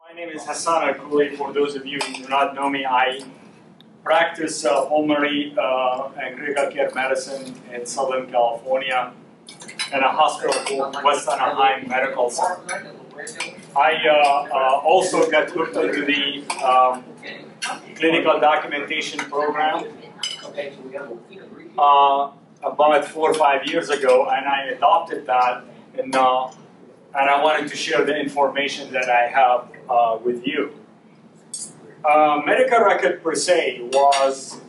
My name is Alkhouli. For those of you who do not know me, I practice pulmonary and critical care medicine in Southern California in a hospital called West Anaheim Medical Center. I also got hooked into the clinical documentation program about 4 or 5 years ago, and I adopted that, and I wanted to share the information that I have with you. Medical record per se was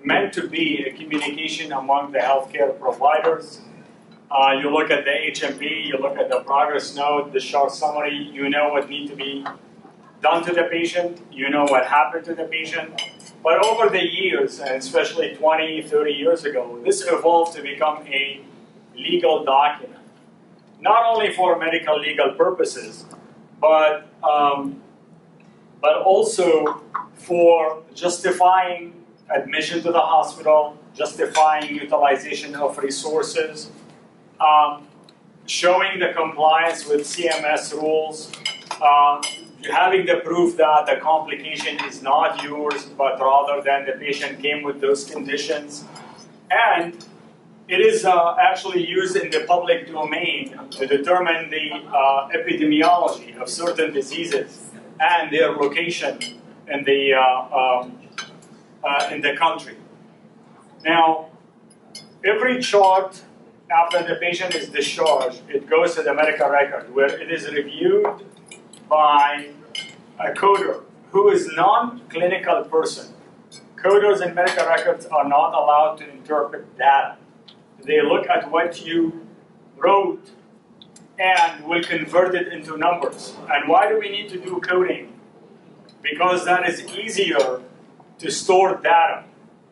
meant to be a communication among the healthcare providers. You look at the HMP, you look at the progress note, the short summary, you know what needs to be done to the patient, you know what happened to the patient. But over the years, and especially 20, 30 years ago, this evolved to become a legal document. Not only for medical legal purposes, but also for justifying admission to the hospital, justifying utilization of resources, showing the compliance with CMS rules, having the proof that the complication is not yours, but rather than the patient came with those conditions. And it is actually used in the public domain to determine the epidemiology of certain diseases and their location in the country. Now, every chart after the patient is discharged, it goes to the medical record where it is reviewed by a coder who is non-clinical person. Coders in medical records are not allowed to interpret data. They look at what you wrote and will convert it into numbers. And why do we need to do coding? Because that is easier to store data.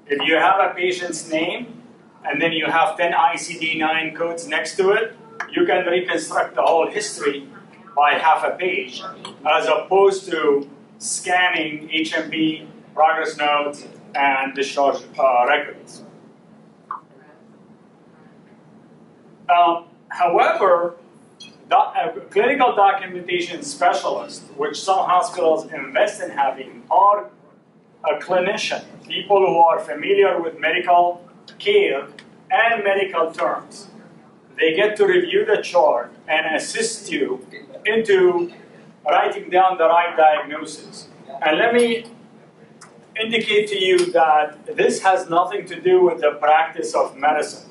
If you have a patient's name and then you have 10 ICD-9 codes next to it, you can reconstruct the whole history by half a page, as opposed to scanning HMP, progress notes, and discharge records. However, clinical documentation specialists, which some hospitals invest in having, are a clinician, people who are familiar with medical care and medical terms. They get to review the chart and assist you into writing down the right diagnosis. And let me indicate to you that this has nothing to do with the practice of medicine.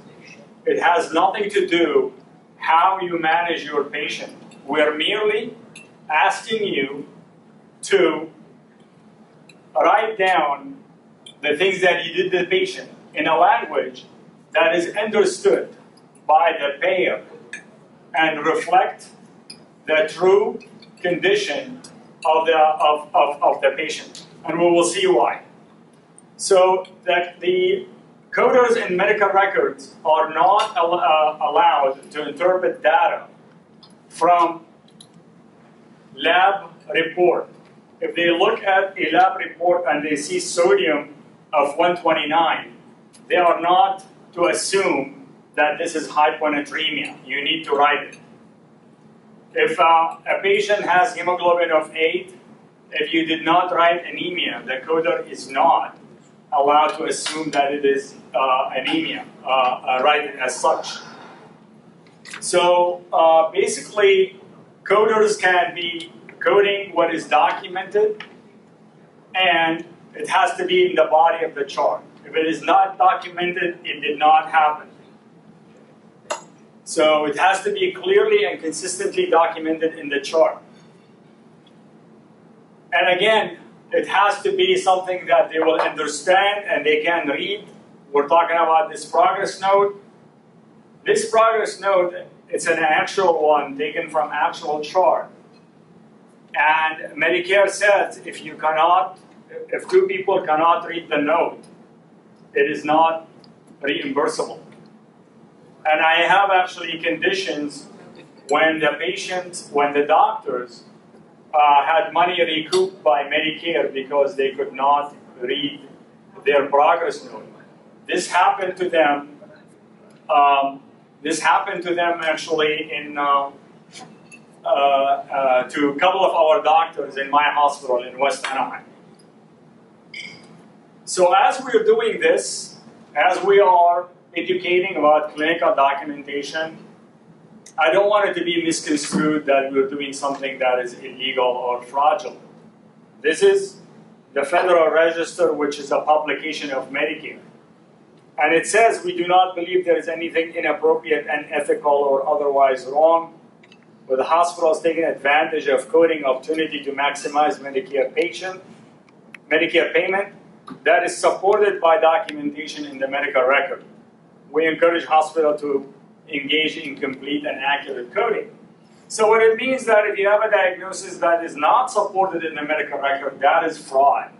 It has nothing to do how you manage your patient. We're merely asking you to write down the things that you did to the patient in a language that is understood by the payer and reflect the true condition of the patient. And we will see why. So that the coders in medical records are not allowed to interpret data from lab report. If they look at a lab report and they see sodium of 129, they are not to assume that this is hyponatremia. You need to write it. If a patient has hemoglobin of 8, if you did not write anemia, the coder is not allowed to assume that it is anemia, write it as such. So basically, coders can be coding what is documented, and it has to be in the body of the chart. If it is not documented, it did not happen. So it has to be clearly and consistently documented in the chart. And again, it has to be something that they will understand and they can read. We're talking about this progress note. This progress note, it's an actual one taken from actual chart. And Medicare says if two people cannot read the note, it is not reimbursable. And I have actually conditions when the doctors had money recouped by Medicare because they could not read their progress note. This happened to them. This happened to them actually in to a couple of our doctors in my hospital in West Anaheim. So as we're doing this, as we are educating about clinical documentation, I don't want it to be misconstrued that we're doing something that is illegal or fraudulent. This is the Federal Register, which is a publication of Medicare. And it says we do not believe there is anything inappropriate, unethical, or otherwise wrong with the hospitals taking advantage of coding opportunity to maximize Medicare payment that is supported by documentation in the medical record. We encourage hospitals to engage in complete and accurate coding. So what it means that if you have a diagnosis that is not supported in the medical record, that is fraud.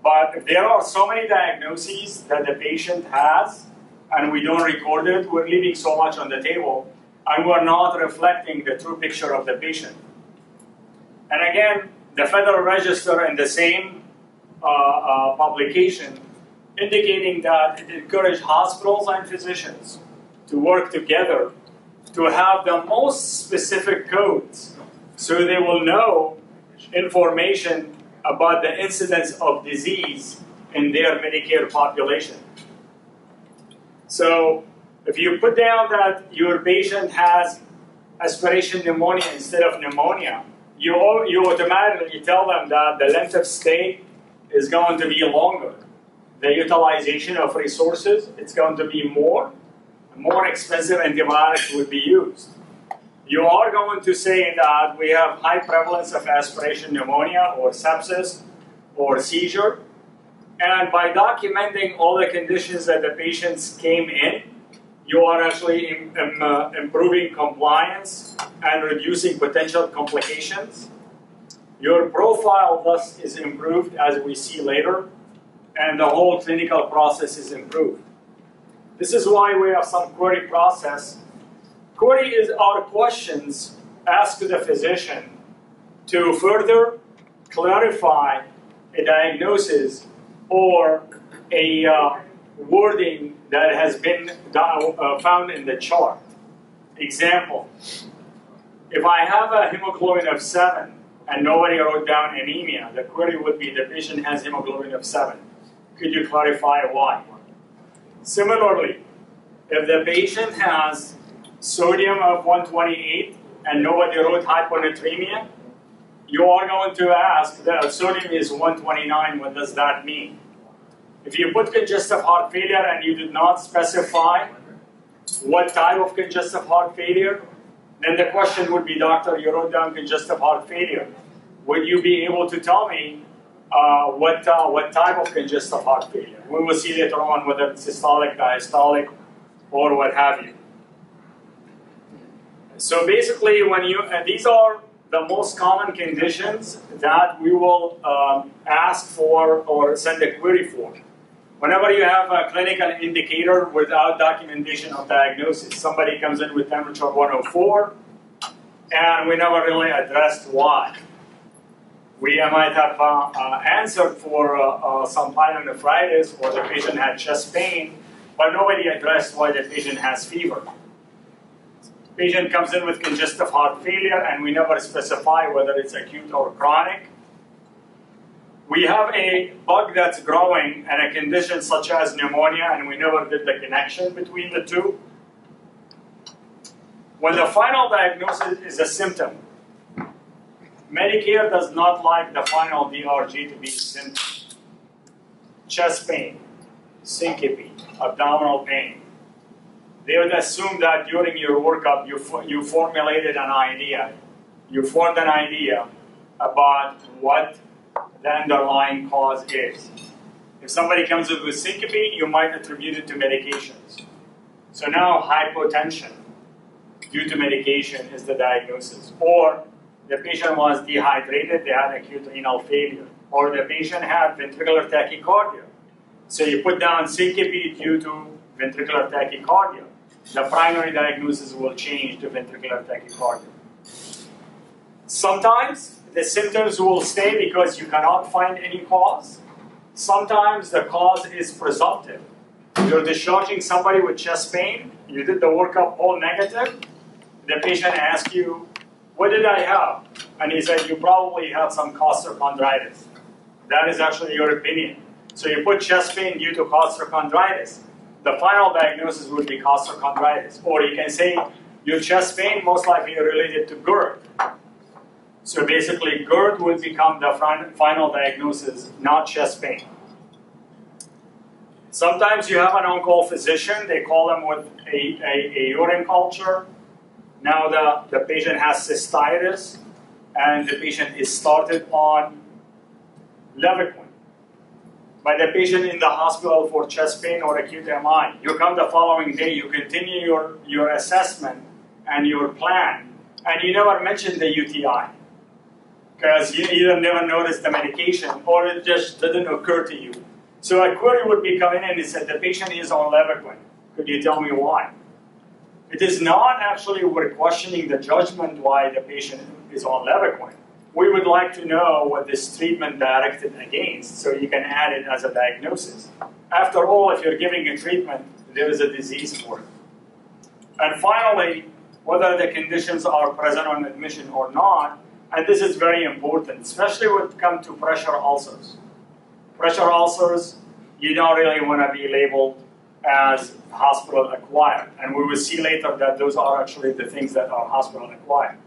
But if there are so many diagnoses that the patient has and we don't record it, we're leaving so much on the table and we're not reflecting the true picture of the patient. And again, the Federal Register in the same publication indicating that it encourages hospitals and physicians to work together to have the most specific codes so they will know information about the incidence of disease in their Medicare population. So if you put down that your patient has aspiration pneumonia instead of pneumonia, you automatically tell them that the length of stay is going to be longer. The utilization of resources, it's going to be more expensive antibiotics would be used. You are going to say that we have high prevalence of aspiration pneumonia or sepsis or seizure. And by documenting all the conditions that the patients came in, you are actually improving compliance and reducing potential complications. Your profile thus is improved, as we see later, and the whole clinical process is improved. This is why we have some query process. Query is our questions asked to the physician to further clarify a diagnosis or a wording that has been found in the chart. Example, if I have a hemoglobin of 7 and nobody wrote down anemia, the query would be the patient has hemoglobin of 7. Could you clarify why? Similarly, if the patient has sodium of 128 and nobody wrote hyponatremia, you are going to ask that sodium is 129, what does that mean? If you put congestive heart failure and you did not specify what type of congestive heart failure, then the question would be, doctor, you wrote down congestive heart failure. Would you be able to tell me what type of congestive heart failure? We will see later on whether it's systolic, diastolic, or what have you. So basically, these are the most common conditions that we will ask for or send a query for. Whenever you have a clinical indicator without documentation of diagnosis, somebody comes in with temperature 104, and we never really addressed why. We might have answered for some pyelonephritis, or the patient had chest pain, but nobody addressed why the patient has fever. Patient comes in with congestive heart failure, and we never specify whether it's acute or chronic. We have a bug that's growing and a condition such as pneumonia, and we never did the connection between the two. When the final diagnosis is a symptom, Medicare does not like the final DRG to be symptom. Chest pain, syncope, abdominal pain. They would assume that during your workup you formulated an idea. You formed an idea about what the underlying cause is. If somebody comes in with syncope, you might attribute it to medications. So now hypotension due to medication is the diagnosis. Or the patient was dehydrated, they had acute renal failure. Or the patient had ventricular tachycardia. So you put down syncope due to ventricular tachycardia. The primary diagnosis will change to ventricular tachycardia. Sometimes the symptoms will stay because you cannot find any cause. Sometimes the cause is presumptive. You're discharging somebody with chest pain, you did the workup all negative, the patient asks you, what did I have? And he said, you probably had some costochondritis. That is actually your opinion. So you put chest pain due to costochondritis. The final diagnosis would be costochondritis. Or you can say your chest pain most likely related to GERD. So basically GERD will become the final diagnosis, not chest pain. Sometimes you have an on-call physician, they call them with a urine culture. Now the patient has cystitis and the patient is started on Levaquin. By the patient in the hospital for chest pain or acute MI. You come the following day, you continue your assessment and your plan, and you never mention the UTI because you either never noticed the medication or it just didn't occur to you. So a query would be coming in and said, the patient is on Levaquin. Could you tell me why? It is not actually we're questioning the judgment why the patient is on Levaquin. We would like to know what this treatment directed against so you can add it as a diagnosis. After all, if you're giving a treatment, there is a disease for it. And finally, whether the conditions are present on admission or not, and this is very important, especially when it comes to pressure ulcers. Pressure ulcers, you don't really want to be labeled as hospital acquired. And we will see later that those are actually the things that are hospital acquired.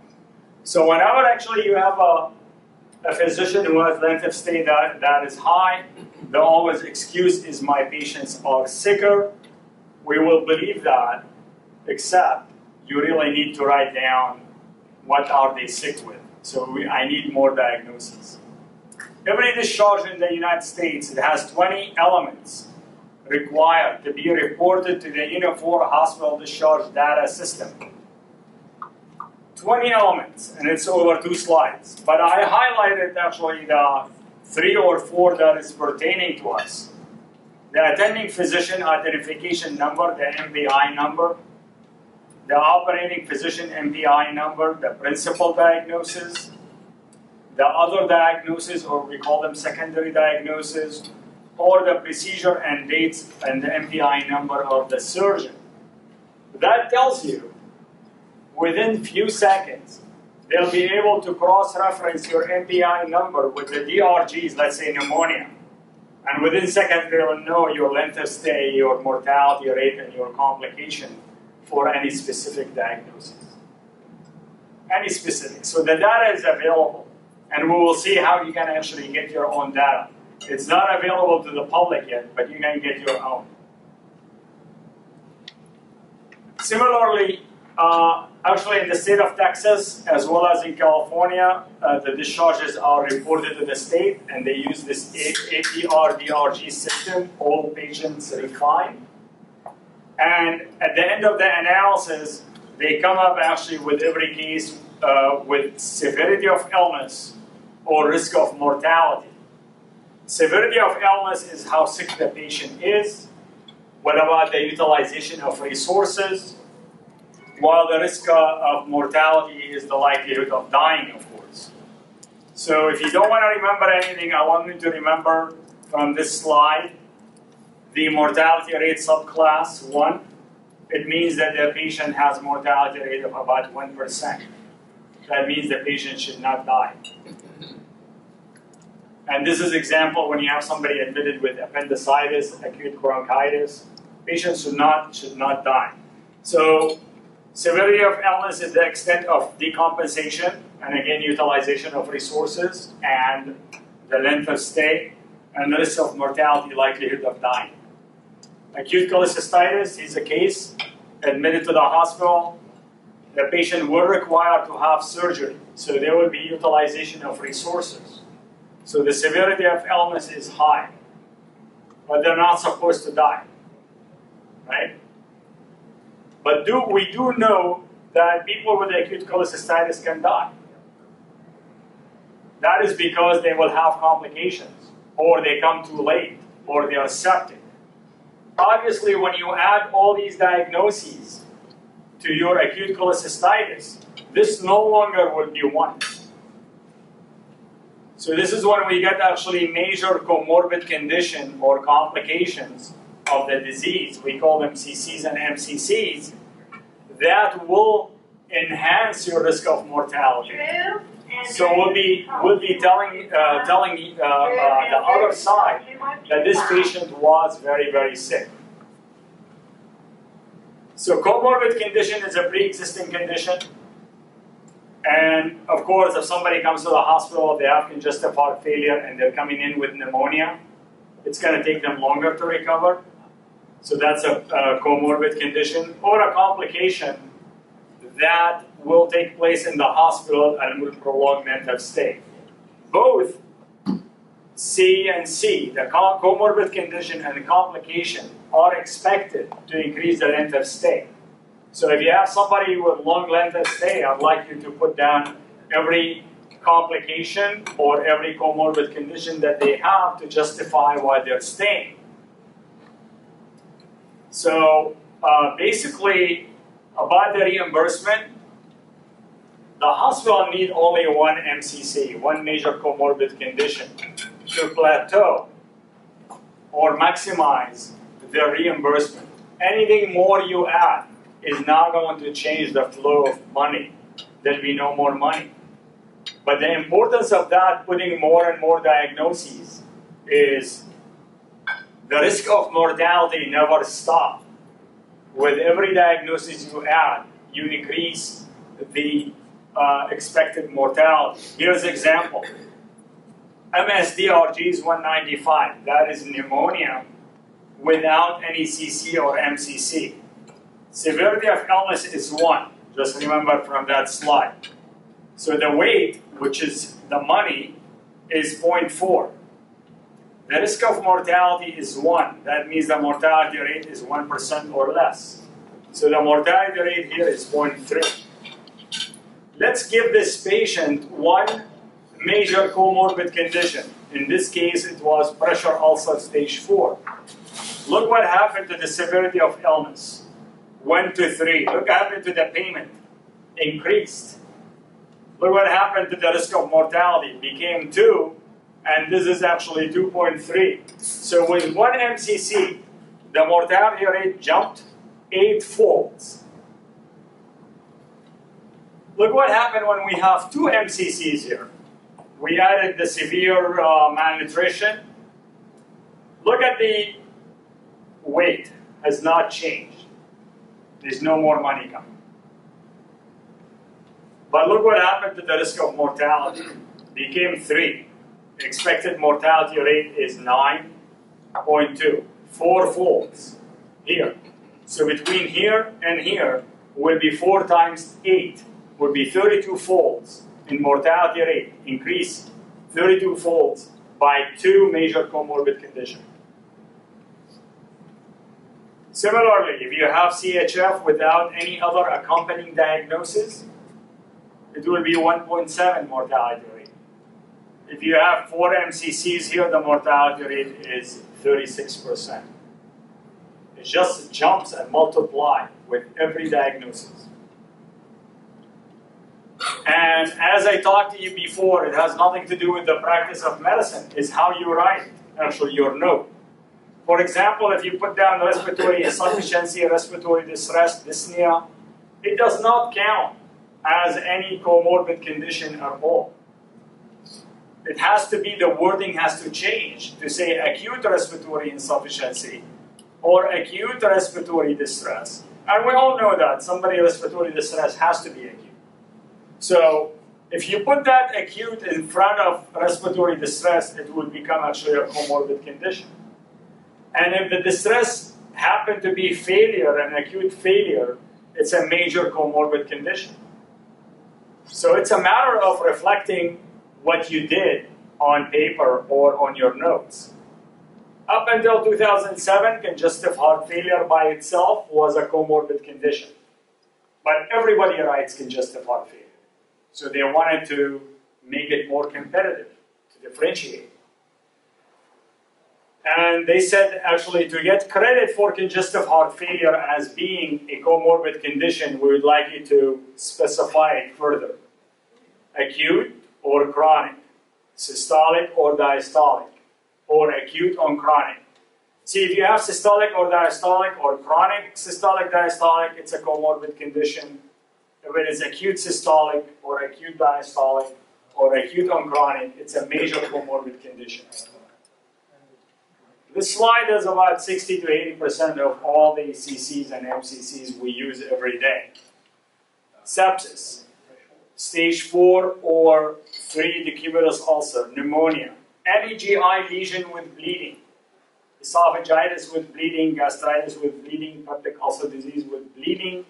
So whenever actually you have a physician who has length of stay that is high, the always excuse is my patients are sicker. We will believe that, except you really need to write down what are they sick with. So I need more diagnoses. Every discharge in the United States, it has 20 elements required to be reported to the Unifor Hospital Discharge Data System. 20 elements, and it's over 2 slides. But I highlighted actually the 3 or 4 that is pertaining to us. The attending physician identification number, the MPI number, the operating physician MPI number, the principal diagnosis, the other diagnosis, or we call them secondary diagnosis, or the procedure and dates and the MPI number of the surgeon. That tells you within few seconds, they'll be able to cross-reference your MPI number with the DRGs, let's say pneumonia. And within seconds, they will know your length of stay, your mortality rate, and your complication for any specific diagnosis. Any specific. So the data is available. And we will see how you can actually get your own data. It's not available to the public yet, but you can get your own. Similarly, actually in the state of Texas, as well as in California, the discharges are reported to the state, and they use this APR-DRG system, all patients refined. And at the end of the analysis, they come up actually with every case with severity of illness or risk of mortality. Severity of illness is how sick the patient is. What about the utilization of resources? While the risk of mortality is the likelihood of dying, of course. So if you don't want to remember anything, I want you to remember from this slide the mortality rate subclass 1. It means that the patient has mortality rate of about 1%. That means the patient should not die. And this is example when you have somebody admitted with appendicitis, acute bronchitis, patients should not die. So severity of illness is the extent of decompensation, and again, utilization of resources, and the length of stay, and the risk of mortality, likelihood of dying. Acute cholecystitis is a case admitted to the hospital. The patient will require to have surgery, so there will be utilization of resources. So the severity of illness is high, but they're not supposed to die, right? But we do know that people with acute cholecystitis can die. That is because they will have complications, or they come too late, or they are septic. Obviously, when you add all these diagnoses to your acute cholecystitis, this no longer will be one. So this is when we get actually major comorbid condition or complications of the disease. We call them CCs and MCCs. That will enhance your risk of mortality. So we'll be telling the other side that this patient was very, very sick. So comorbid condition is a pre-existing condition. And of course, if somebody comes to the hospital, they have congestive heart failure and they're coming in with pneumonia, it's going to take them longer to recover. So that's a comorbid condition or a complication that will take place in the hospital and will prolong length of stay. Both C and C, the comorbid condition and the complication, are expected to increase the length of stay. So if you have somebody with long length of stay, I'd like you to put down every complication or every comorbid condition that they have to justify why they're staying. So basically, about the reimbursement, the hospital need only one MCC, one major comorbid condition, to plateau or maximize the reimbursement. Anything more you add is not going to change the flow of money. There'll be no more money. But the importance of that, putting more and more diagnoses, is the risk of mortality never stops. With every diagnosis you add, you increase the expected mortality. Here's an example. MSDRG is 195. That is pneumonia without any CC or MCC. Severity of illness is 1. Just remember from that slide. So the weight, which is the money, is 0.4. The risk of mortality is 1. That means the mortality rate is 1% or less. So the mortality rate here is 0.3. Let's give this patient one major comorbid condition. In this case, it was pressure ulcer stage 4. Look what happened to the severity of illness. 1 to 3. Look what happened to the payment. Increased. Look what happened to the risk of mortality. Became 2. And this is actually 2.3. So with one MCC, the mortality rate jumped 8-folds. Look what happened when we have 2 MCCs here. We added the severe malnutrition. Look at the weight has not changed. There's no more money coming. But look what happened to the risk of mortality. Became 3. The expected mortality rate is 9.2. 4 folds here. So between here and here will be 4 times 8. Will be 32 folds in mortality rate. Increase 32 folds by 2 major comorbid conditions. Similarly, if you have CHF without any other accompanying diagnosis, it will be 1.7 mortality rate. If you have 4 MCCs here, the mortality rate is 36%. It just jumps and multiplies with every diagnosis. And as I talked to you before, it has nothing to do with the practice of medicine. It's how you write, actually, your note. For example, if you put down respiratory insufficiency, respiratory distress, dyspnea, it does not count as any comorbid condition at all. It has to be, the wording has to change to say acute respiratory insufficiency or acute respiratory distress. And we all know that somebody respiratory distress has to be acute. So if you put that acute in front of respiratory distress, it will become actually a comorbid condition. And if the distress happened to be failure, an acute failure, it's a major comorbid condition. So it's a matter of reflecting what you did on paper or on your notes. Up until 2007, congestive heart failure by itself was a comorbid condition. But everybody writes congestive heart failure. So they wanted to make it more competitive, to differentiate. And they said, actually, to get credit for congestive heart failure as being a comorbid condition, we would like you to specify it further. Acute or chronic, systolic or diastolic, or acute or chronic. See, if you have systolic or diastolic or chronic systolic diastolic, it's a comorbid condition. if it is acute systolic or acute diastolic or acute on chronic, it's a major comorbid condition. This slide is about 60 to 80% of all the CCs and MCCs we use every day. Sepsis, stage 4 or 3 decubitus ulcer, pneumonia, any GI lesion with bleeding, esophagitis with bleeding, gastritis with bleeding, peptic ulcer disease with bleeding,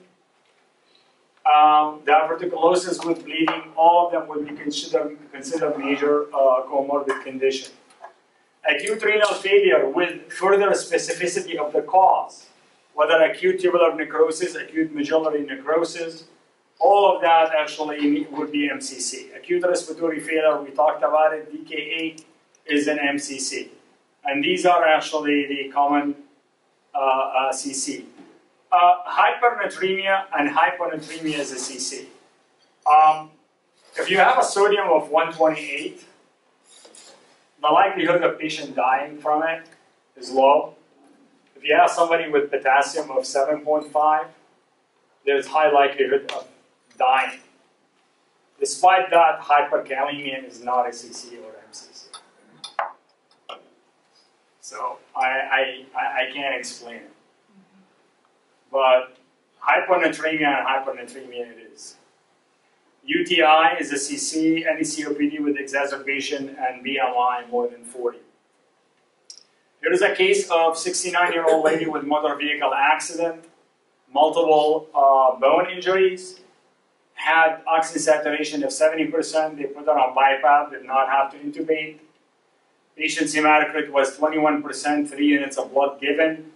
diverticulosis with bleeding, all of them will be considered major comorbid condition. Acute renal failure with further specificity of the cause, whether acute tubular necrosis, acute medullary necrosis, all of that actually would be MCC. Acute respiratory failure, we talked about it, DKA is an MCC. And these are actually the common CC. Hypernatremia and hyponatremia is a CC. If you have a sodium of 128, the likelihood of patient dying from it is low. If you have somebody with potassium of 7.5, there's high likelihood of dying. Despite that, hyperkalemia is not a CC or MCC. So I can't explain it. But hyponatremia and hypernatremia it is. UTI is a CC, any COPD with exacerbation and BMI more than 40. Here is a case of 69-year-old lady with motor vehicle accident, multiple bone injuries, had oxygen saturation of 70%, they put her on BiPAP, did not have to intubate. Patient's hematocrit was 21%, 3 units of blood given.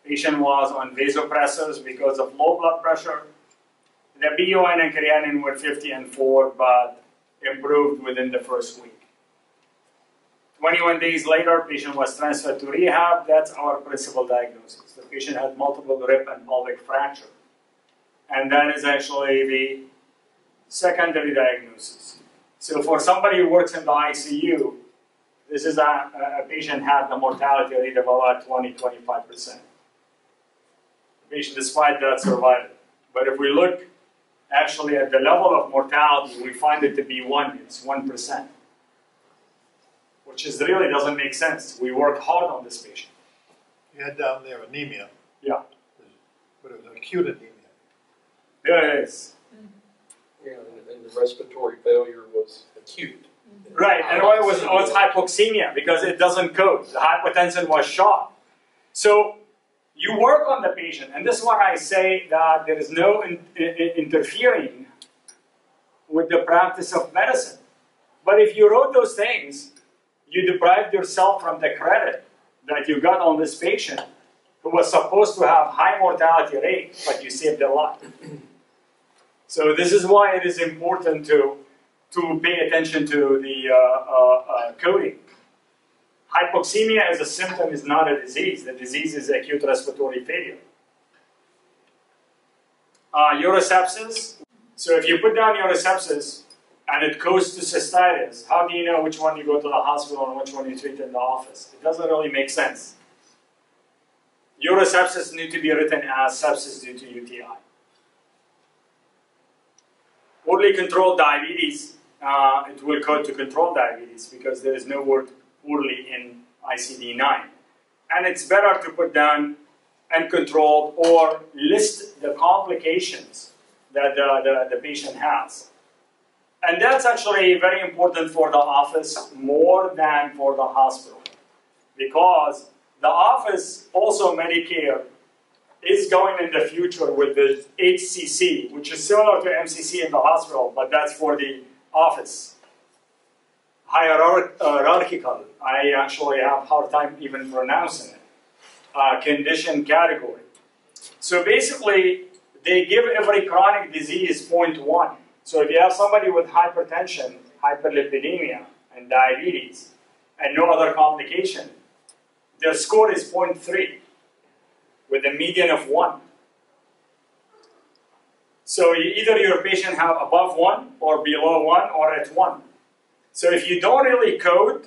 Patient was on vasopressors because of low blood pressure. The BUN and creatinine were 50 and 4, but improved within the first week. 21 days later, patient was transferred to rehab. That's our principal diagnosis. The patient had multiple rib and pelvic fracture. And that is actually the secondary diagnosis. So for somebody who works in the ICU, this is a patient had the mortality rate of about 20-25%. The patient, despite that, survived. But if we look actually at the level of mortality, we find it to be 1. It's 1%. Which is really doesn't make sense. We work hard on this patient. You had down there anemia. Yeah. But it was acute anemia. There it is. Yeah, and the respiratory failure was acute. Right, and why was hypoxemia? Because it doesn't code. The hypotension was shot. So you work on the patient, and this is what I say, that there is no interfering with the practice of medicine. But if you wrote those things, you deprived yourself from the credit that you got on this patient who was supposed to have high mortality rate, but you saved their life. So this is why it is important to pay attention to the coding. Hypoxemia as a symptom is not a disease. The disease is acute respiratory failure. Urosepsis. So if you put down urosepsis and it goes to cystitis, how do you know which one you go to the hospital and which one you treat in the office? It doesn't really make sense. Urosepsis need to be written as sepsis due to UTI. Poorly controlled diabetes, it will code to control diabetes because there is no word poorly in ICD-9. And it's better to put down uncontrolled or list the complications that the patient has. And that's actually very important for the office more than for the hospital, because the office, also Medicare, is going in the future with the HCC, which is similar to MCC in the hospital, but that's for the office. Hierarchical, I actually have a hard time even pronouncing it. Condition category. So basically, they give every chronic disease 0.1. So if you have somebody with hypertension, hyperlipidemia, and diabetes, and no other complication, their score is 0.3, with a median of 1. So either your patient have above 1, or below 1, or at 1. So if you don't really code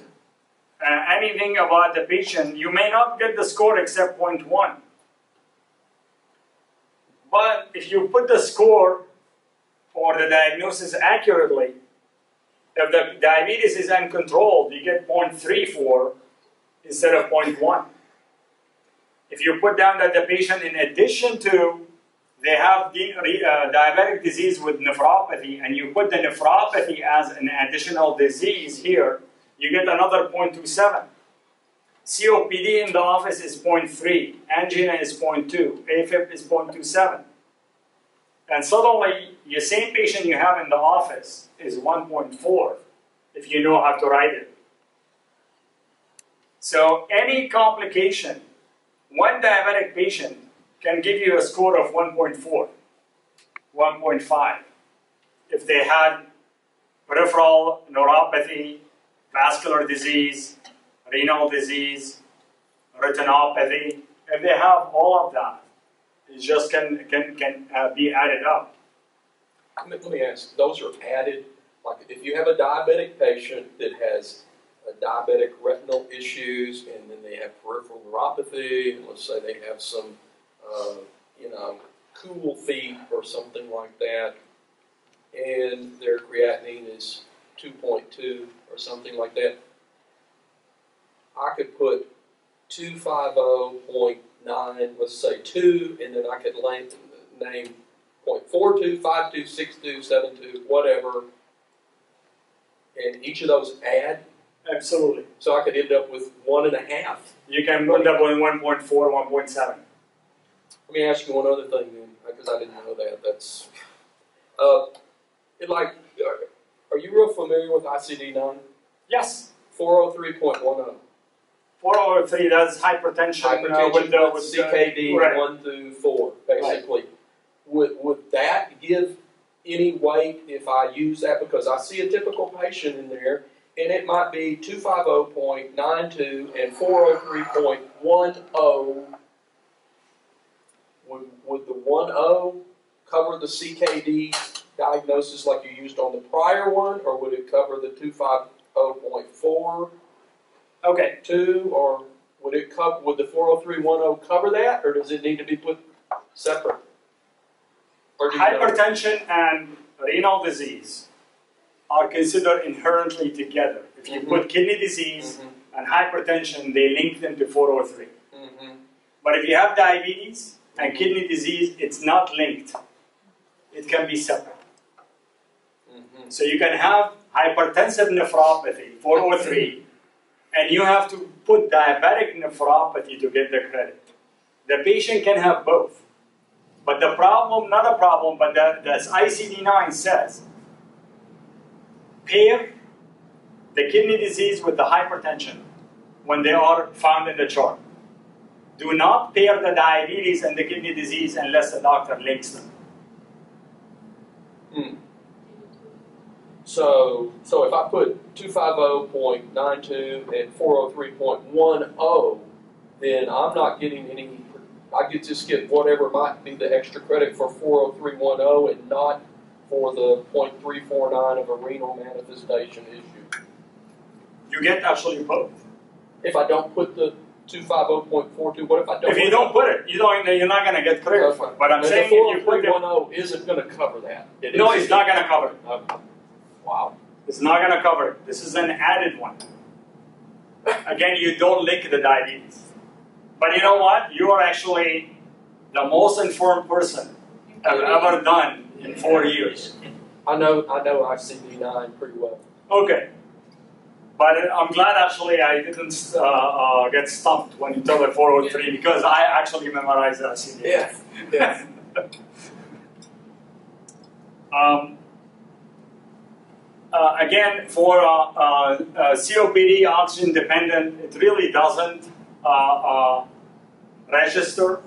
anything about the patient, you may not get the score except 0.1. But if you put the score or the diagnosis accurately, if the diabetes is uncontrolled, you get 0.34 instead of 0.1. If you put down that the patient, in addition to they have diabetic disease with nephropathy, and you put the nephropathy as an additional disease here, you get another 0.27. COPD in the office is 0.3, angina is 0.2, AFib is 0.27. And suddenly, the same patient you have in the office is 1.4 if you know how to write it. So any complication, one diabetic patient can give you a score of 1.4, 1.5. If they had peripheral neuropathy, vascular disease, renal disease, retinopathy, if they have all of that, it just can be added up. Let me ask, those are added, like if you have a diabetic patient that has diabetic retinal issues and then they have peripheral neuropathy, and let's say they have some, cool feet or something like that, and their creatinine is 2.2 or something like that, I could put 250.9, let's say 2, and then I could name 0.42, 52, 62, 72, whatever, and each of those add. Absolutely. So I could end up with 1.5. You can end up with 1.4, 1.7. Let me ask you one other thing then, because I didn't know that. That's, are you real familiar with ICD-9? Yes. 403.10. 403, that's hypertension, with CKD right. 1 through 4, basically. Right. Would that give any weight if I use that? Because I see a typical patient in there, and it might be 250.92 and 403.10. Would the 10 cover the CKD diagnosis like you used on the prior one, or would it cover the 250.4? Okay. 2, or would it would the 403.10 cover that, or does it need to be put separate? Hypertension and renal disease are considered inherently together. If you put kidney disease and hypertension, they link them to 403. But if you have diabetes and kidney disease, it's not linked. It can be separate. So you can have hypertensive nephropathy, 403, and you have to put diabetic nephropathy to get the credit. The patient can have both. But the problem, not a problem, but the ICD-9 says, pair the kidney disease with the hypertension when they are found in the chart. Do not pair the diabetes and the kidney disease unless the doctor links them. So if I put 250.92 and 403.10, then I'm not getting any. I could just get whatever might be the extra credit for 403.10 and not for the 0.349 of a renal manifestation issue. You get actually both. If I don't put the 250.42, what if I don't? If you don't put it, you're not going to get credit for it. But I'm saying if you put it, 403.10 isn't going to cover that. No, it's not going to cover it. Okay. Wow. It's not going to cover it. This is an added one. Again, you don't link the diabetes. But you know what? You are actually the most informed person I've ever done in 4 years. I know ICD-9 pretty well. Okay. But I'm glad actually I didn't get stumped when you told me 403 because I actually memorized ICD. Yeah. Yeah. Again, for COPD, oxygen dependent, it really doesn't register.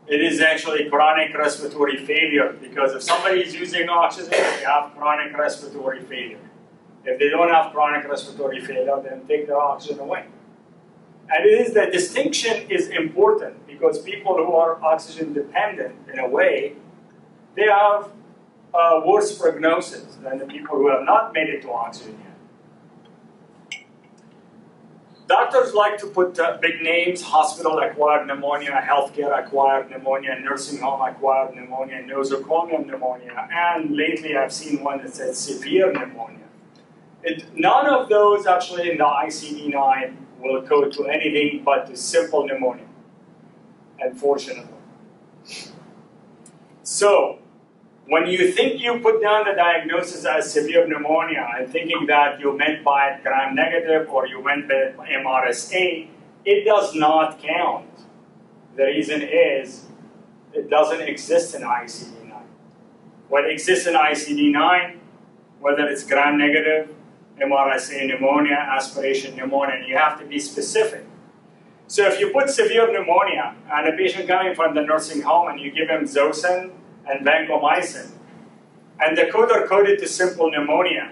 It is actually chronic respiratory failure because if somebody is using oxygen, they have chronic respiratory failure. If they don't have chronic respiratory failure, then take their oxygen away. And it is the distinction is important because people who are oxygen dependent, in a way, they have worse prognosis than the people who have not made it to oxygen yet. Doctors like to put big names: hospital-acquired pneumonia, healthcare-acquired pneumonia, nursing home-acquired pneumonia, nosocomial pneumonia, and lately I've seen one that says severe pneumonia. None of those actually in the ICD-9 will code to anything but to simple pneumonia, unfortunately. So, when you think you put down the diagnosis as severe pneumonia and thinking that you meant by it gram-negative or you meant by MRSA, it does not count. The reason is it doesn't exist in ICD-9. What exists in ICD-9, whether it's gram-negative, MRSA pneumonia, aspiration pneumonia, and you have to be specific. So if you put severe pneumonia and a patient coming from the nursing home and you give him Zosyn and vancomycin, and the coder coded to simple pneumonia,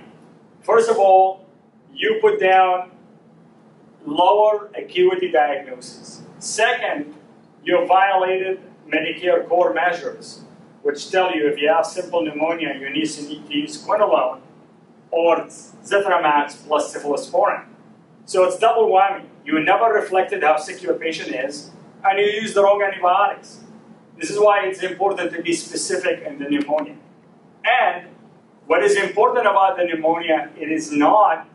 first of all, you put down lower acuity diagnosis. Second, you violated Medicare core measures, which tell you if you have simple pneumonia, you need to use quinolone or Zithromax plus cephalosporin. So it's double whammy. You never reflected how sick your patient is, and you use the wrong antibiotics. This is why it's important to be specific in the pneumonia. And what is important about the pneumonia, it is not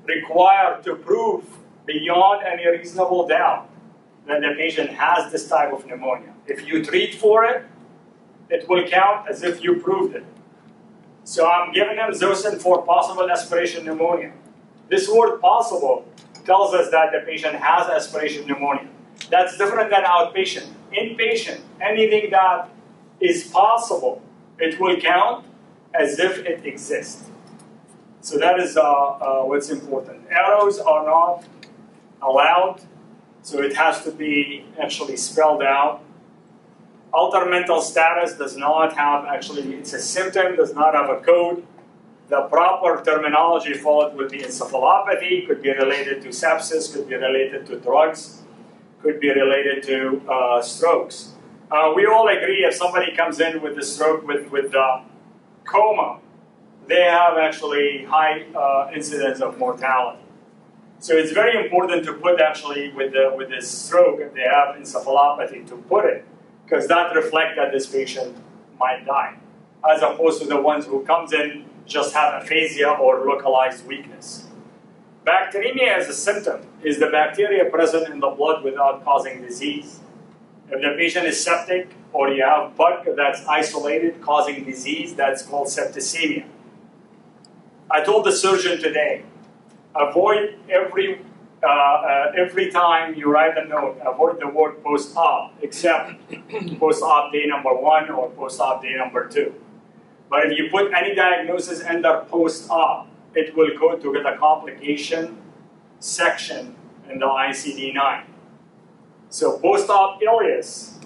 required to prove beyond any reasonable doubt that the patient has this type of pneumonia. If you treat for it, it will count as if you proved it. So I'm giving them Zosyn for possible aspiration pneumonia. This word possible tells us that the patient has aspiration pneumonia. That's different than outpatient. Inpatient, anything that is possible, it will count as if it exists. So that is what's important. Arrows are not allowed, so it has to be actually spelled out. Altered mental status does not have, actually, it's a symptom, does not have a code. The proper terminology for it would be encephalopathy, could be related to sepsis, could be related to drugs, could be related to strokes. We all agree if somebody comes in with a stroke with coma, they have actually high incidence of mortality. So it's very important to put actually with the stroke, if they have encephalopathy, to put it, because that reflects that this patient might die, as opposed to the ones who comes in just have aphasia or localized weakness. Bacteremia as a symptom is the bacteria present in the blood without causing disease. If the patient is septic or you have bug that's isolated causing disease, that's called septicemia. I told the surgeon today, avoid every time you write a note, avoid the word post-op, except post-op day number 1 or post-op day number 2. But if you put any diagnosis under post-op, it will go to the complication section in the ICD-9. So post-op ileus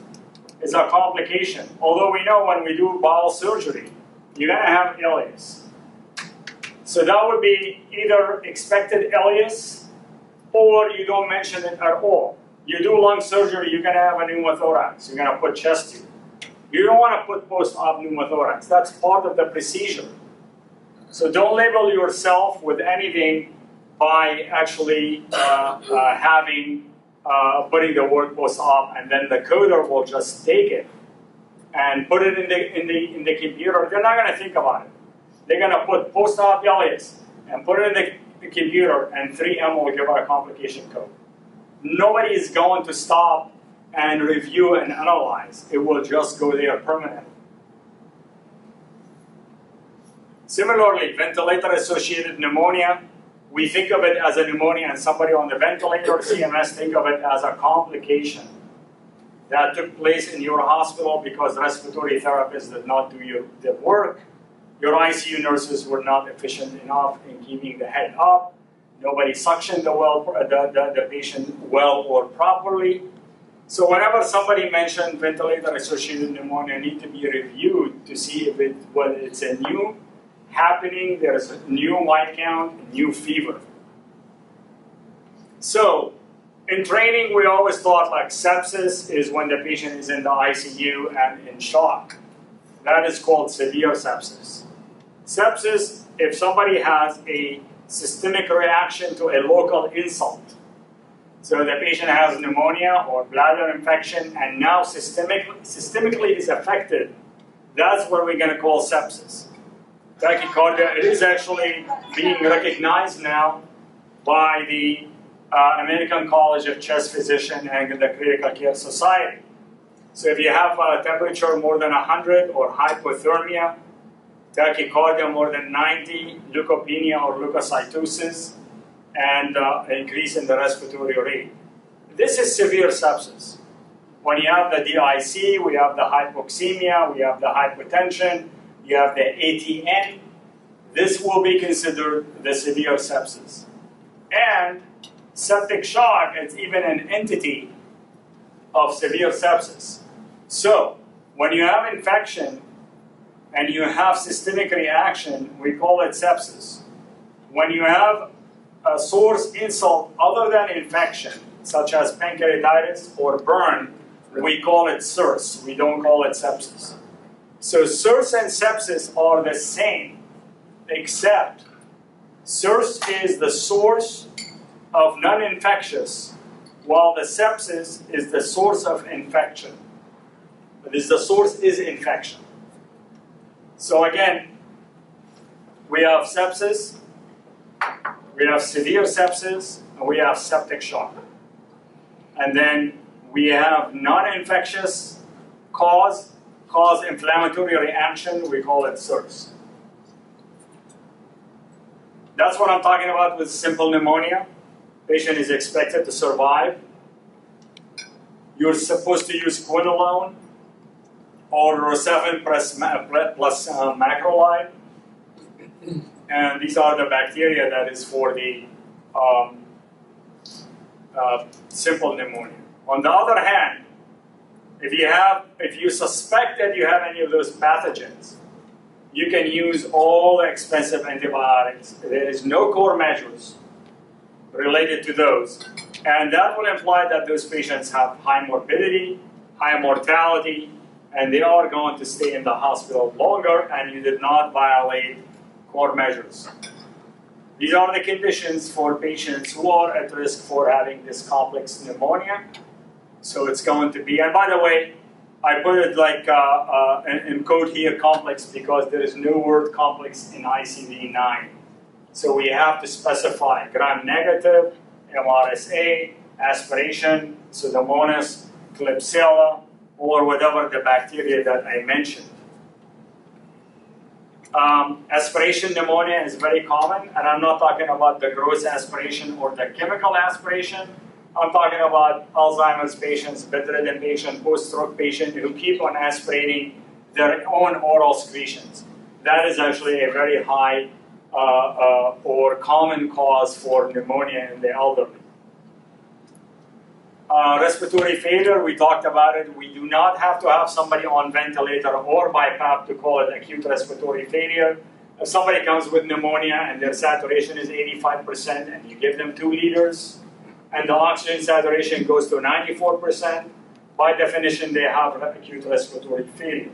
is a complication. Although we know when we do bowel surgery, you're going to have ileus. So that would be either expected ileus or you don't mention it at all. You do lung surgery, you're going to have a pneumothorax. You're going to put chest tube. You don't want to put post-op pneumothorax. That's part of the procedure. So don't label yourself with anything by actually putting the word post-op, and then the coder will just take it and put it in the computer. They're not going to think about it. They're going to put post-op ileus and put it in the computer, and 3M will give out a complication code. Nobody is going to stop and review and analyze. It will just go there permanently. Similarly, ventilator-associated pneumonia, we think of it as a pneumonia and somebody on the ventilator. CMS think of it as a complication that took place in your hospital because respiratory therapists did not do their work. Your ICU nurses were not efficient enough in keeping the head up. Nobody suctioned the patient well or properly. So whenever somebody mentioned ventilator-associated pneumonia, need to be reviewed to see if whether it's a new happening, there's a new white count, new fever. So in training, we always thought like sepsis is when the patient is in the ICU and in shock. That is called severe sepsis. Sepsis, if somebody has a systemic reaction to a local insult. So the patient has pneumonia or bladder infection and now systemically is affected. That's what we're going to call sepsis. Tachycardia, it is actually being recognized now by the American College of Chest Physicians and the Critical Care Society. So if you have a temperature more than 100 or hypothermia, tachycardia more than 90, leukopenia or leukocytosis, and increase in the respiratory rate. This is severe sepsis. When you have the DIC, we have the hypoxemia, we have the hypotension, you have the ATN. This will be considered the severe sepsis. And septic shock is even an entity of severe sepsis. So when you have infection and you have systemic reaction, we call it sepsis. When you have a source insult other than infection, such as pancreatitis or burn, we call it SIRS. We don't call it sepsis. So SIRS and sepsis are the same, except SIRS is the source of non-infectious, while the sepsis is the source of infection. The source is infection. So again, we have sepsis, we have severe sepsis, and we have septic shock. And then we have non-infectious cause inflammatory reaction, we call it SIRS. That's what I'm talking about with simple pneumonia. Patient is expected to survive. You're supposed to use quinolone or Rocephin plus macrolide. And these are the bacteria that is for the simple pneumonia. On the other hand, if you suspect that you have any of those pathogens, you can use all the expensive antibiotics. There is no core measures related to those. And that will imply that those patients have high morbidity, high mortality, and they are going to stay in the hospital longer, and you did not violate core measures. These are the conditions for patients who are at risk for having this complex pneumonia. So it's going to be, and by the way, I put it like in code here, complex, because there is no word complex in ICD-9. So we have to specify gram-negative, MRSA, aspiration, Pseudomonas, Klebsiella, or whatever the bacteria that I mentioned. Aspiration pneumonia is very common, and I'm not talking about the gross aspiration or the chemical aspiration. I'm talking about Alzheimer's patients, bedridden patients, post-stroke patients who keep on aspirating their own oral secretions. That is actually a very high or common cause for pneumonia in the elderly. Respiratory failure, we talked about it. We do not have to have somebody on ventilator or BiPAP to call it acute respiratory failure. If somebody comes with pneumonia and their saturation is 85% and you give them 2 liters and the oxygen saturation goes to 94%, by definition they have acute respiratory failure.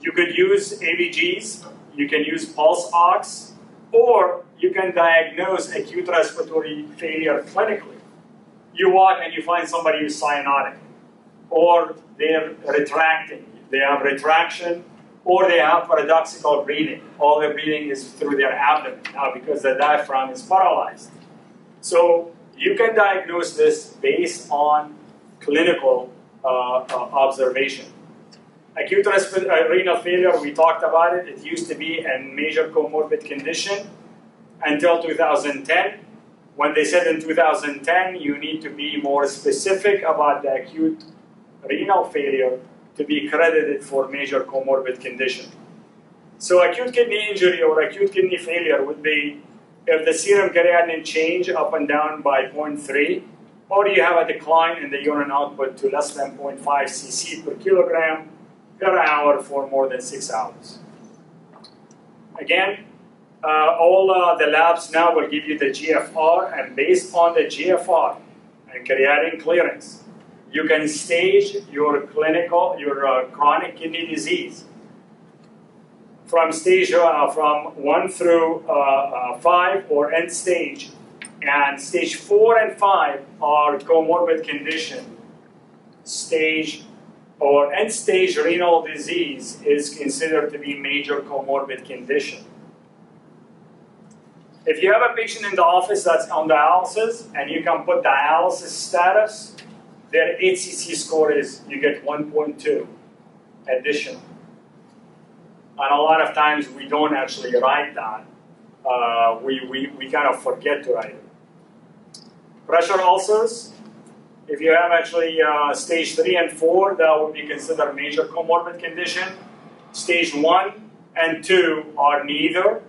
You could use ABGs, you can use pulse ox, or you can diagnose acute respiratory failure clinically. You walk and you find somebody who's cyanotic, or they're retracting. They have retraction, or they have paradoxical breathing. All their breathing is through their abdomen now because the diaphragm is paralyzed. So you can diagnose this based on clinical observation. Acute renal failure, we talked about it. It used to be a major comorbid condition until 2010. When they said in 2010, you need to be more specific about the acute renal failure to be credited for major comorbid condition. So acute kidney injury or acute kidney failure would be if the serum creatinine change up and down by 0.3, or you have a decline in the urine output to less than 0.5 cc per kilogram per hour for more than 6 hours. Again, all the labs now will give you the GFR, and based on the GFR and creatinine clearance, you can stage your chronic kidney disease from stage from 1 through 5 or end stage, and stage 4 and 5 are comorbid condition. Stage or end stage renal disease is considered to be major comorbid condition. If you have a patient in the office that's on dialysis and you can put dialysis status, their HCC score is, you get 1.2 additional. And a lot of times we don't actually write that. We kind of forget to write it. Pressure ulcers, if you have actually stage 3 and 4, that would be considered major comorbid condition. Stage 1 and 2 are neither.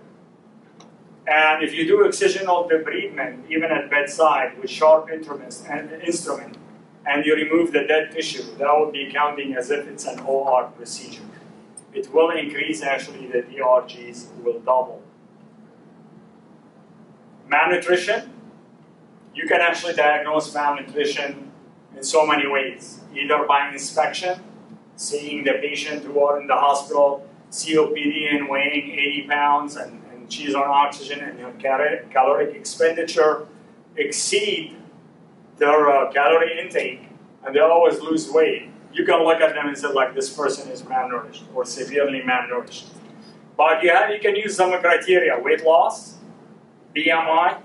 And if you do excisional debridement, even at bedside with sharp instrument, and you remove the dead tissue, that would be counting as if it's an OR procedure. It will increase, actually, the DRGs will double. Malnutrition, you can actually diagnose malnutrition in so many ways, either by inspection, seeing the patient who are in the hospital, COPD and weighing 80 pounds and she's on oxygen and her caloric expenditure exceed their calorie intake, and they always lose weight. You can look at them and say, like, this person is malnourished or severely malnourished. But you can use some criteria: weight loss, BMI,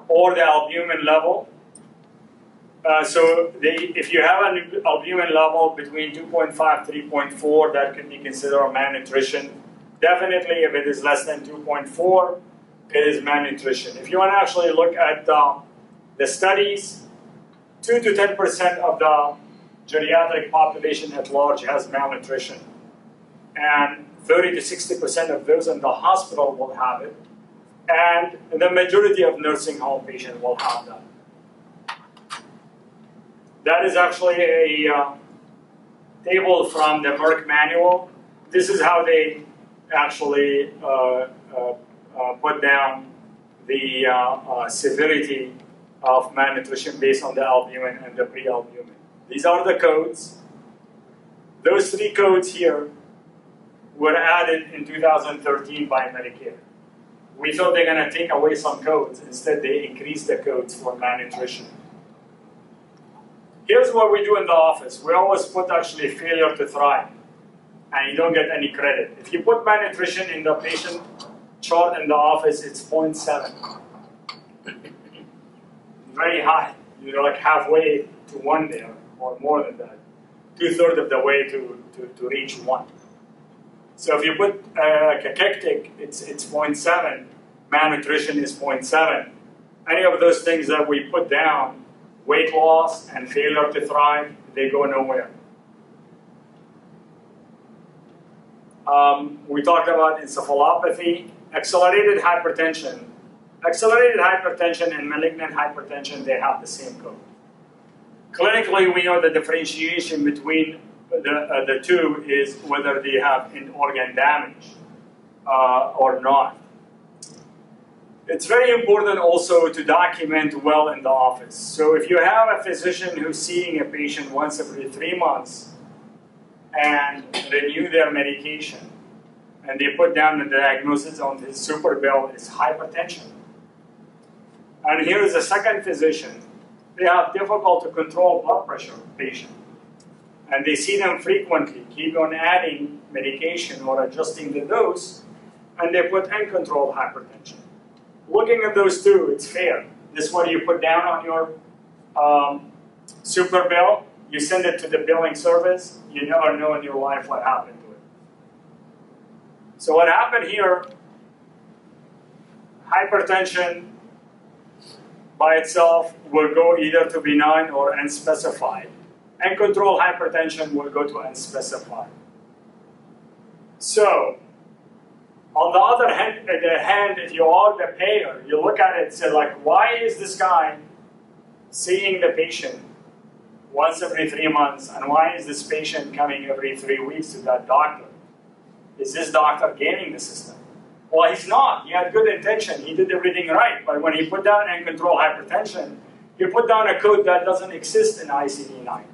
or the albumin level. If you have an albumin level between 2.5 3.4, that could be considered malnutrition. Definitely, if it is less than 2.4, it is malnutrition. If you want to actually look at the studies, 2 to 10% of the geriatric population at large has malnutrition. And 30 to 60% of those in the hospital will have it. And the majority of nursing home patients will have that. That is actually a table from the Merck manual. This is how they actually put down the severity of malnutrition based on the albumin and the pre-albumin. These are the codes. Those 3 codes here were added in 2013 by Medicare. We thought they're going to take away some codes. Instead, they increased the codes for malnutrition. Here's what we do in the office. We always put actually failure to thrive, and you don't get any credit. If you put malnutrition in the patient chart in the office, it's 0.7. Very high. You're like halfway to 1 there, or more than that. 2/3 of the way to reach 1. So if you put cachectic, it's 0.7. Malnutrition is 0.7. Any of those things that we put down, weight loss and failure to thrive, they go nowhere. We talked about encephalopathy, accelerated hypertension. Accelerated hypertension and malignant hypertension, they have the same code. Clinically, we know the differentiation between the two is whether they have organ damage or not. It's very important also to document well in the office. So if you have a physician who's seeing a patient once every 3 months and renew their medication, and they put down the diagnosis on his super bill is hypertension. And here is a second physician. They have difficult to control blood pressure patient. And they see them frequently, keep on adding medication or adjusting the dose, and they put uncontrolled hypertension. Looking at those two, it's fair. This is what you put down on your super bill. You send it to the billing service. You never know in your life what happened to it. So what happened here, hypertension by itself will go either to benign or unspecified. Uncontrolled hypertension will go to unspecified. So, on the other hand, if you are the payer, you look at it and say, like, why is this guy seeing the patient once every 3 months, and why is this patient coming every 3 weeks to that doctor? Is this doctor gaming the system? Well, he's not. He had good intention. He did everything right. But when he put down uncontrolled hypertension, he put down a code that doesn't exist in ICD-9.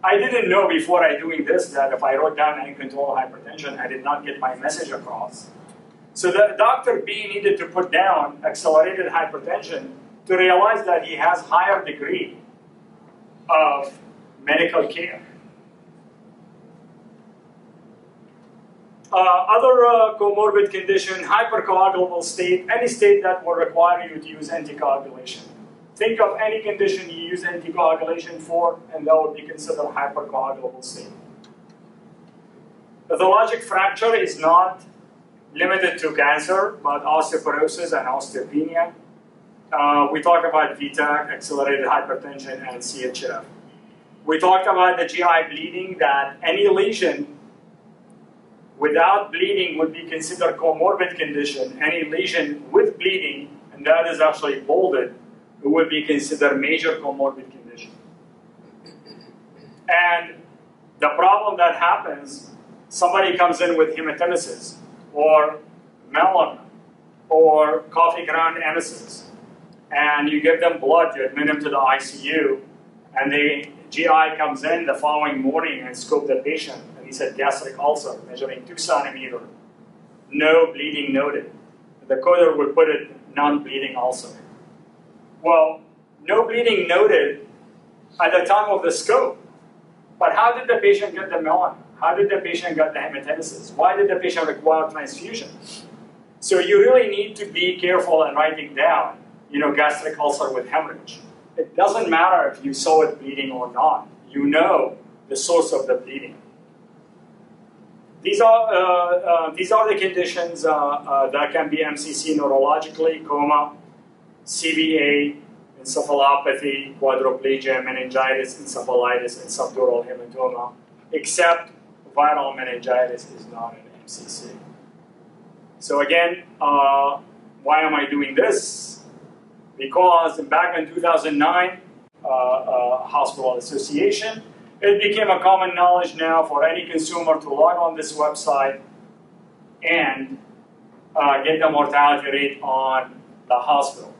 I didn't know before I doing this that if I wrote down uncontrolled hypertension, I did not get my message across. So the Dr. B needed to put down accelerated hypertension to realize that he has higher degree of medical care. Other comorbid condition, hypercoagulable state, any state that will require you to use anticoagulation. Think of any condition you use anticoagulation for, and that would be considered hypercoagulable state. Pathologic fracture is not limited to cancer, but osteoporosis and osteopenia. We talked about VTAC, accelerated hypertension, and CHF. We talked about the GI bleeding, that any lesion without bleeding would be considered comorbid condition. Any lesion with bleeding, and that is actually bolded, it would be considered major comorbid condition. And the problem that happens, somebody comes in with hematemesis, or melanoma, or coffee ground emesis, and you give them blood, you admit them to the ICU, and the GI comes in the following morning and scope the patient, and he said gastric ulcer, measuring 2 centimeters, no bleeding noted. The coder will put it non-bleeding ulcer. Well, no bleeding noted at the time of the scope, but how did the patient get the melanoma? How did the patient get the hematemesis? Why did the patient require transfusion? So you really need to be careful in writing down, gastric ulcer with hemorrhage. It doesn't matter if you saw it bleeding or not. You know the source of the bleeding. These are the conditions that can be MCC neurologically: coma, CVA, encephalopathy, quadriplegia, meningitis, encephalitis, and subdural hematoma, except viral meningitis is not an MCC. So again, why am I doing this? Because back in 2009, Hospital Association, it became a common knowledge now for any consumer to log on this website and get the mortality rate on the hospital.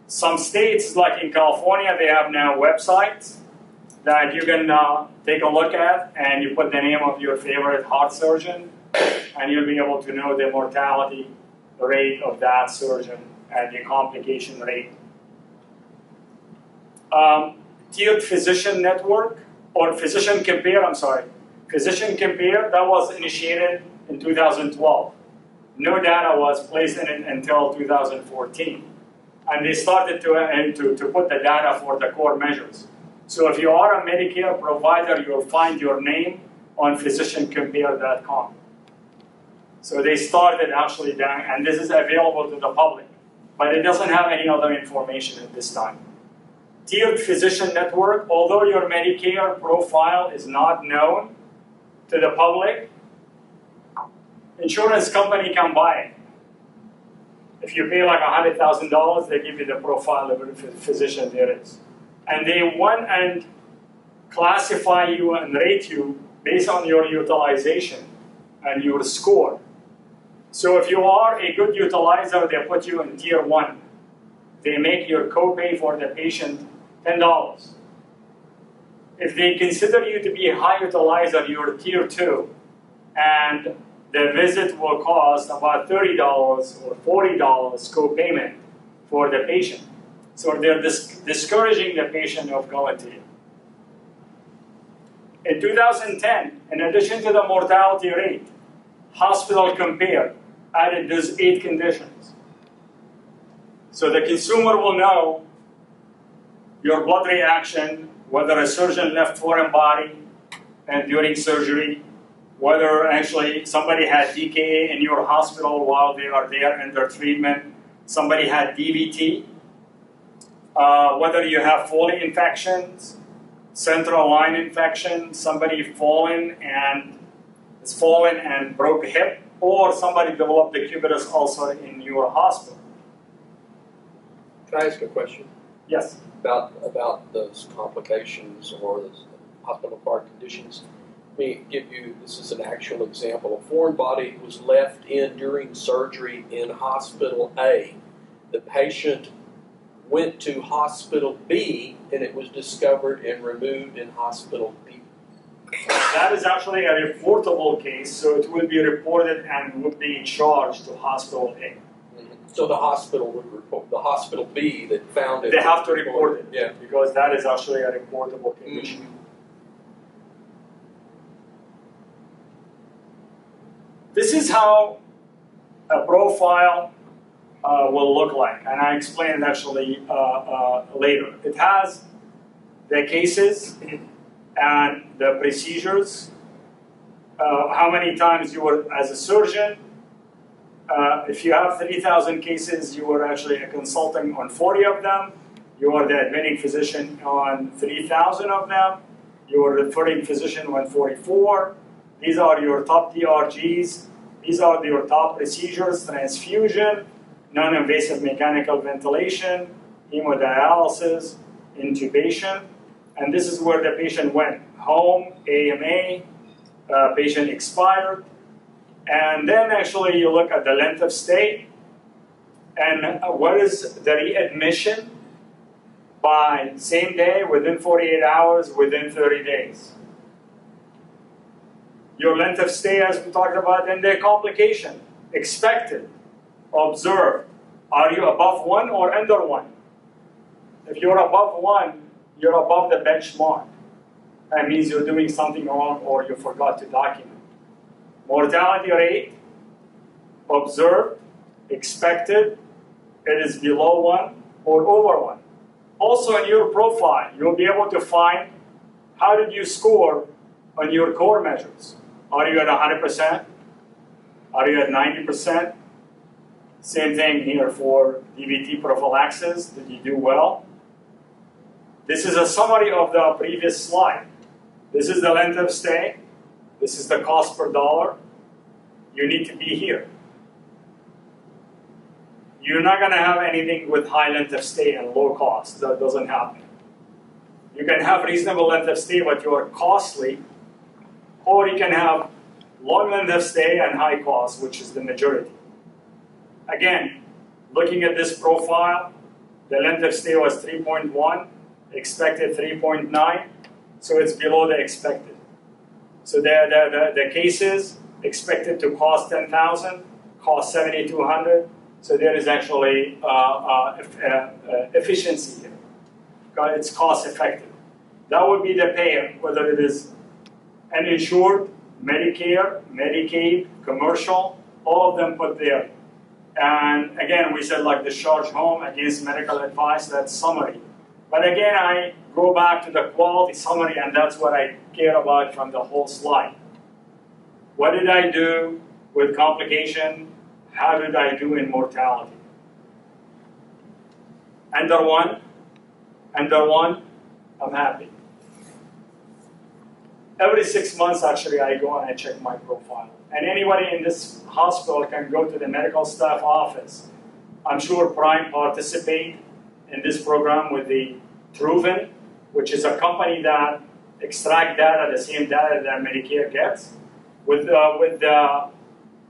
Some states, like in California, they have now websites that you can take a look at, and you put the name of your favorite heart surgeon, and you'll be able to know the mortality rate of that surgeon and the complication rate. Tiered Physician Network, or Physician Compare, Physician Compare, that was initiated in 2012. No data was placed in it until 2014. And they started to put the data for the core measures. So if you are a Medicare provider, you'll find your name on physiciancompare.com. So they started actually down, and this is available to the public, but it doesn't have any other information at this time. Tiered Physician Network, although your Medicare profile is not known to the public, insurance company can buy it. If you pay like $100,000, they give you the profile of every physician there is. And they want and classify you and rate you based on your utilization and your score. So if you are a good utilizer, they put you in tier 1. They make your copay for the patient $10. If they consider you to be a high utilizer, you're tier 2. And the visit will cost about $30 or $40 co-payment for the patient. So they're discouraging the patient of going to you. In 2010, in addition to the mortality rate, Hospital Compare added those 8 conditions. So the consumer will know your blood reaction, whether a surgeon left foreign body and during surgery, whether actually somebody had DKA in your hospital while they are there under treatment, somebody had DVT, whether you have Foley infections, central line infection, somebody fallen and broke a hip, or somebody developed the cubitus ulcer in your hospital. Can I ask a question? Yes. About those complications or those hospital-acquired conditions. Let me give you, this is an actual example. A foreign body was left in during surgery in hospital A. The patient went to hospital B and it was discovered and removed in hospital B. That is actually a reportable case, so it will be reported and would be charged to hospital A. So the hospital would report, the hospital B that found it. They have to report it, yeah, because that is actually a reportable condition. This is how a profile will look like, and I explain it actually later. It has the cases and the procedures, how many times you were as a surgeon. If you have 3,000 cases, you were actually a consultant on 40 of them. You are the admitting physician on 3,000 of them. You are the referring physician on 44. These are your top DRGs. These are your top procedures: transfusion, non-invasive mechanical ventilation, hemodialysis, intubation. And this is where the patient went: home, AMA, patient expired. And then actually you look at the length of stay, and what is the readmission by same day, within 48 hours, within 30 days. Your length of stay, as we talked about, and the complication, expected, observed. Are you above 1 or under 1? If you're above 1, you're above the benchmark. That means you're doing something wrong or you forgot to document. Mortality rate, observed, expected, it is below 1 or over 1. Also in your profile, you'll be able to find how did you score on your core measures. Are you at 100%? Are you at 90%? Same thing here for DVT prophylaxis. Did you do well? This is a summary of the previous slide. This is the length of stay. This is the cost per dollar. You need to be here. You're not going to have anything with high length of stay and low cost. That doesn't happen. You can have reasonable length of stay, but you are costly. Or you can have long length of stay and high cost, which is the majority. Again, looking at this profile, the length of stay was 3.1, expected 3.9, so it's below the expected. So the cases expected to cost 10,000, cost 7,200. So there is actually efficiency here. It's cost effective. That would be the payer, whether it is uninsured, Medicare, Medicaid, commercial, all of them put there. And again, we said like discharge home against medical advice, that's summary. But again, I go back to the quality summary, and that's what I care about from the whole slide. What did I do with complication? How did I do in mortality? Under 1, I'm happy. Every 6 months, actually, I go and I check my profile. And anybody in this hospital can go to the medical staff office. I'm sure Prime participate in this program with the Truven, which is a company that extract data, the same data that Medicare gets. With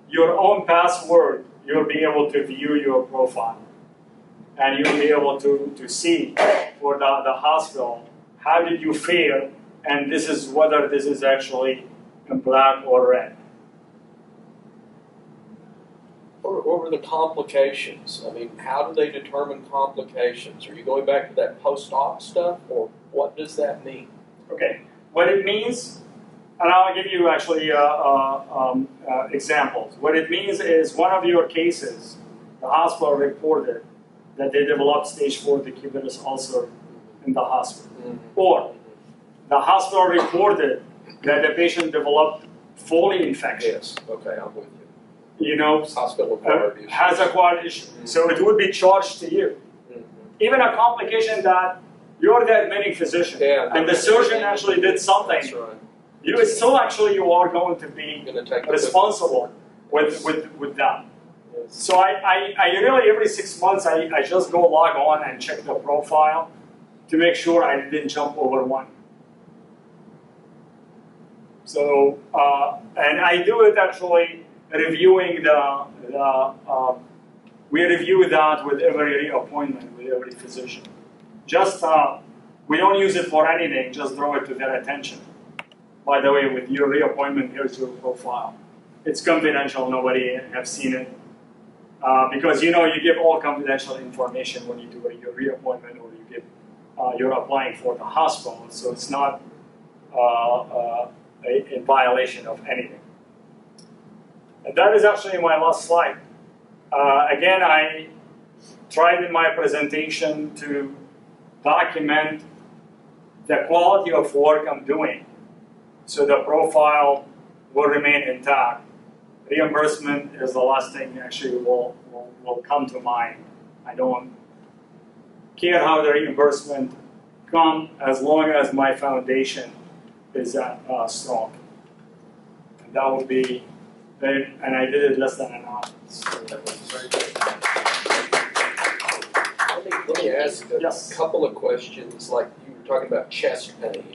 your own password, you'll be able to view your profile. And you'll be able to see for the hospital, how did you fare, and this is whether this is actually in black or red. What were the complications? I mean, how do they determine complications? Are you going back to that post-op stuff, or what does that mean? Okay, what it means, and I'll give you actually examples. What it means is one of your cases, the hospital reported that they developed stage 4 decubitus ulcer in the hospital. Mm-hmm. Or the hospital reported that the patient developed Foley infection. Yes, okay, I'm with you. You know, hospital acquired issue. Has acquired issue. Mm-hmm. So it would be charged to you. Mm-hmm. Even a complication that you're the admitting physician, and the surgeon actually did something. That's right. You still actually you are going to be responsible with that. Yes. So I really every 6 months I just go log on and check the profile to make sure I didn't jump over 1. So and I do it actually reviewing we review that with every reappointment with every physician. Just, we don't use it for anything, just draw it to their attention. By the way, with your reappointment, here's your profile. It's confidential, nobody has seen it. Because you give all confidential information when you do your reappointment or you give, you're applying for the hospital, so it's not in violation of anything. And that is actually my last slide. Again, I tried in my presentation to document the quality of work I'm doing, so the profile will remain intact. Reimbursement is the last thing actually will come to mind. I don't care how the reimbursement comes as long as my foundation is strong. And that would be, and I did it less than an hour. So that was very good. Let me ask a Yes. couple of questions, like you were talking about chest pain.